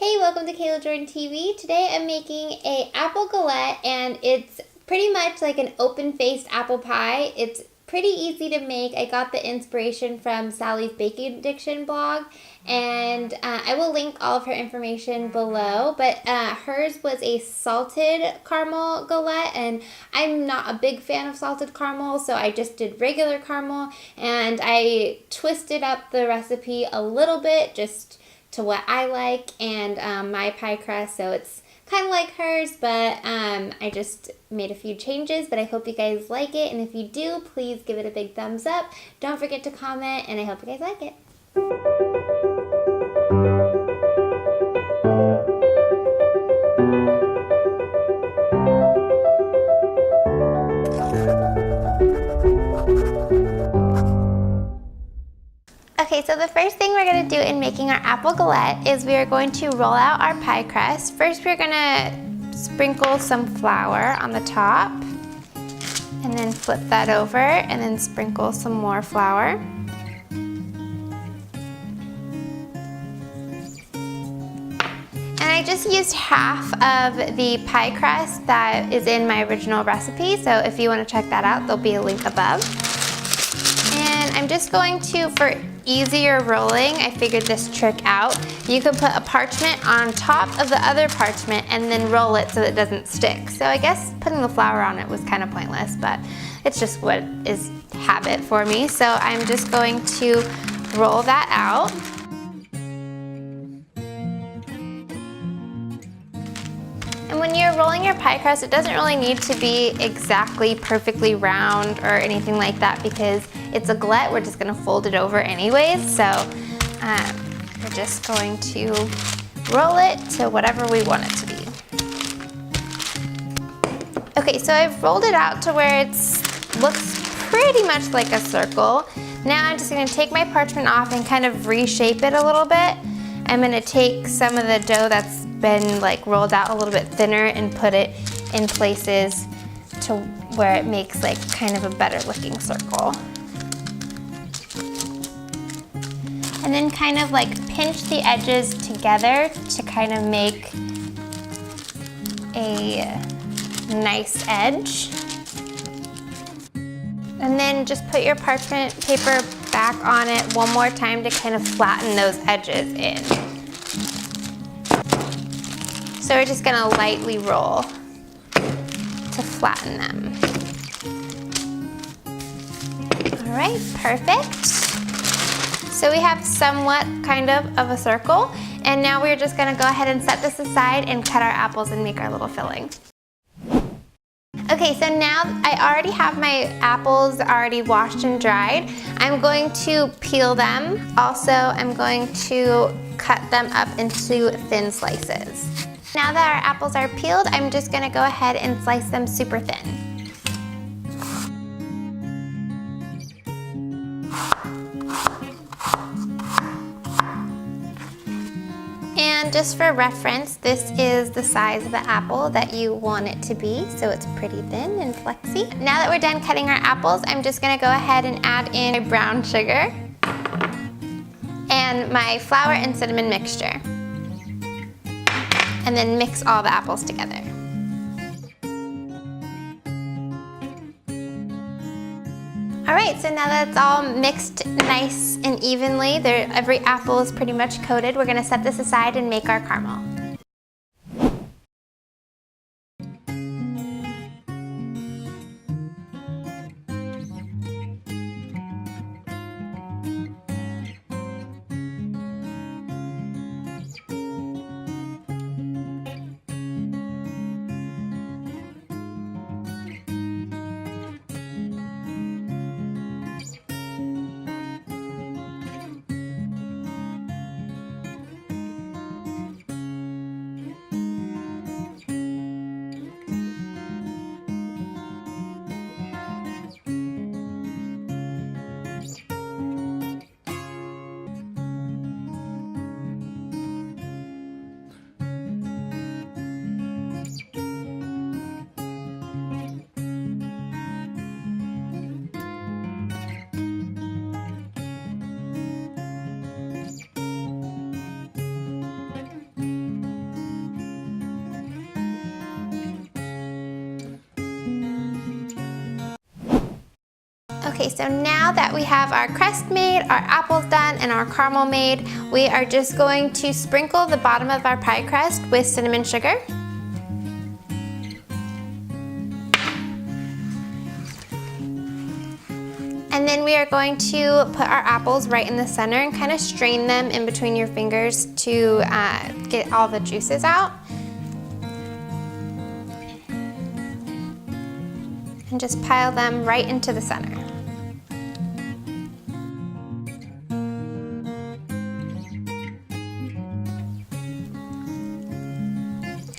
Hey, welcome to Cayla Jordan TV. Today I'm making a apple galette, and it's pretty much like an open-faced apple pie. It's pretty easy to make. I got the inspiration from Sally's Baking Addiction blog, and I will link all of her information below, but hers was a salted caramel galette, and I'm not a big fan of salted caramel, so I just did regular caramel, and I twisted up the recipe a little bit just to what I like, and my pie crust, so it's kind of like hers, but I just made a few changes, but I hope you guys like it, and if you do, please give it a big thumbs up. Don't forget to comment, and I hope you guys like it. Okay, so the first thing we're going to do in making our apple galette is we are going to roll out our pie crust. First, we're going to sprinkle some flour on the top, and then flip that over, and then sprinkle some more flour. And I just used half of the pie crust that is in my original recipe, so if you want to check that out, there'll be a link above. And I'm just going to, for easier rolling, I figured this trick out. You can put a parchment on top of the other parchment and then roll it so it doesn't stick. So I guess putting the flour on it was kind of pointless, but it's just what is habit for me. So I'm just going to roll that out. And when you're rolling your pie crust, it doesn't really need to be exactly perfectly round or anything like that, because it's a galette. We're just going to fold it over anyways, so we're just going to roll it to whatever we want it to be. Okay, so I've rolled it out to where it looks pretty much like a circle. Now I'm just going to take my parchment off and kind of reshape it a little bit. I'm going to take some of the dough that's been like rolled out a little bit thinner and put it in places to where it makes like kind of a better looking circle. And then kind of like pinch the edges together to kind of make a nice edge. And then just put your parchment paper back on it one more time to kind of flatten those edges in. So we're just gonna lightly roll to flatten them. All right, perfect. So we have somewhat kind of a circle, and now we're just gonna go ahead and set this aside and cut our apples and make our little filling. Okay, so now I already have my apples already washed and dried. I'm going to peel them. Also, I'm going to cut them up into thin slices. Now that our apples are peeled, I'm just gonna go ahead and slice them super thin. And just for reference, this is the size of the apple that you want it to be, so it's pretty thin and flexy. Now that we're done cutting our apples, I'm just gonna go ahead and add in my brown sugar and my flour and cinnamon mixture. And then mix all the apples together. All right, so now that it's all mixed nice and evenly, every apple is pretty much coated, we're gonna set this aside and make our caramel. Okay, so now that we have our crust made, our apples done, and our caramel made, we are just going to sprinkle the bottom of our pie crust with cinnamon sugar. And then we are going to put our apples right in the center and kind of strain them in between your fingers to get all the juices out. And just pile them right into the center.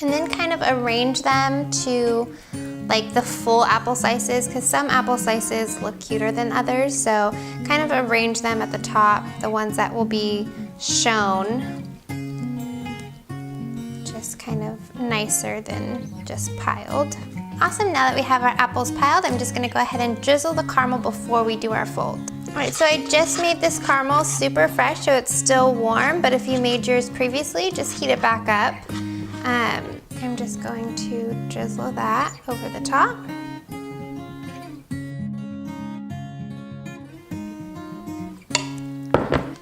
And then kind of arrange them to like the full apple slices, because some apple slices look cuter than others, so kind of arrange them at the top, the ones that will be shown, just kind of nicer than just piled. Awesome, now that we have our apples piled, I'm just gonna go ahead and drizzle the caramel before we do our fold. All right, so I just made this caramel super fresh, so it's still warm, but if you made yours previously, just heat it back up. I'm just going to drizzle that over the top.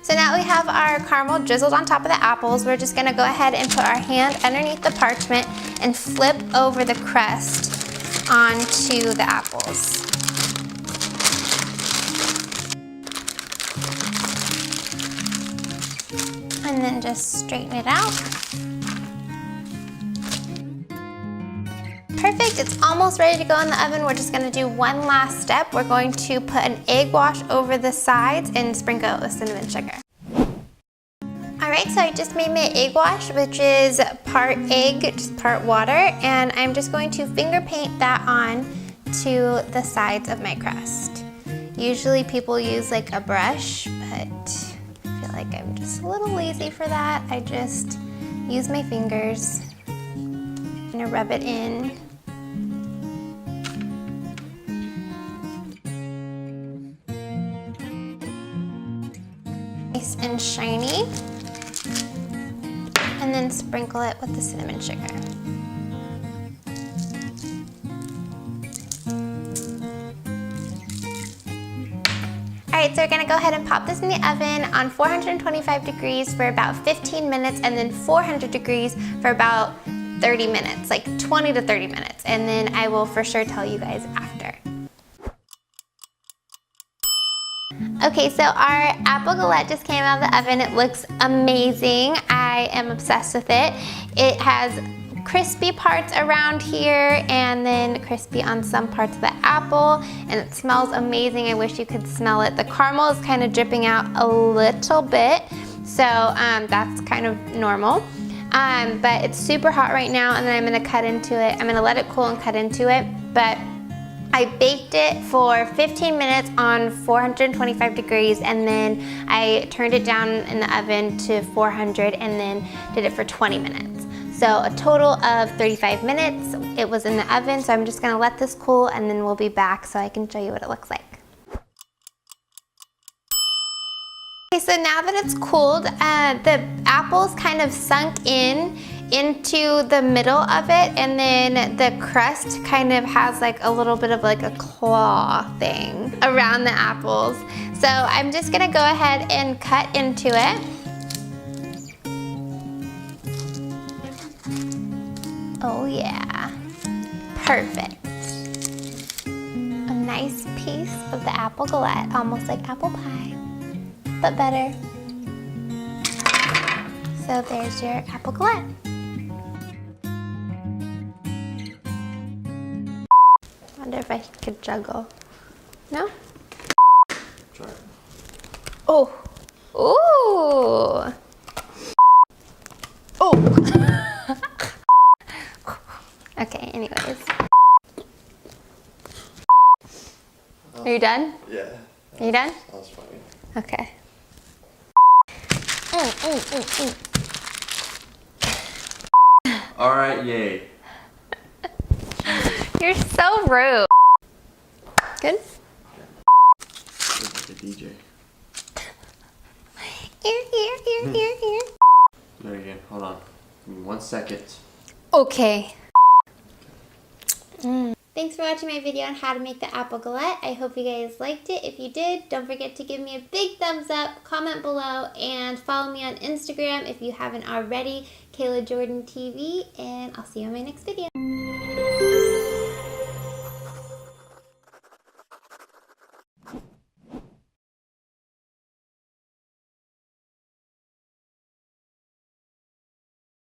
So now we have our caramel drizzled on top of the apples. We're just gonna go ahead and put our hand underneath the parchment and flip over the crust onto the apples. And then just straighten it out. Perfect, it's almost ready to go in the oven. We're just gonna do one last step. We're going to put an egg wash over the sides and sprinkle it with cinnamon sugar. All right, so I just made my egg wash, which is part egg, just part water, and I'm just going to finger paint that on to the sides of my crust. Usually people use like a brush, but I feel like I'm just a little lazy for that. I just use my fingers. I'm gonna rub it in. Nice and shiny. And then sprinkle it with the cinnamon sugar. All right, so we're gonna go ahead and pop this in the oven on 425 degrees for about 15 minutes and then 400 degrees for about 30 minutes, like 20 to 30 minutes. And then I will for sure tell you guys after. Okay, so our apple galette just came out of the oven. It looks amazing. I am obsessed with it. It has crispy parts around here and then crispy on some parts of the apple, and it smells amazing. I wish you could smell it. The caramel is kind of dripping out a little bit, so that's kind of normal. But it's super hot right now, and then I'm gonna cut into it. I'm gonna let it cool and cut into it, but I baked it for 15 minutes on 425 degrees, and then I turned it down in the oven to 400 and then did it for 20 minutes. So a total of 35 minutes it was in the oven, so I'm just gonna let this cool and then we'll be back so I can show you what it looks like. Okay, so now that it's cooled, the apples kind of sunk into the middle of it, and then the crust kind of has like a little bit of like a claw thing around the apples. So I'm just gonna go ahead and cut into it. Oh yeah, perfect. A nice piece of the apple galette, almost like apple pie, but better. So there's your apple galette. Wonder if I could juggle. No? Try it. Oh. Ooh. Oh. Okay, anyways. Are you done? Yeah. Are you done? That was funny. Okay. All right, yay. You're so rude. Good? Looks like a DJ. Here. Do it again. Hold on. Give me 1 second. Okay. Thanks for watching my video on how to make the apple galette. I hope you guys liked it. If you did, don't forget to give me a big thumbs up, comment below, and follow me on Instagram if you haven't already, Cayla Jordan TV, and I'll see you in my next video.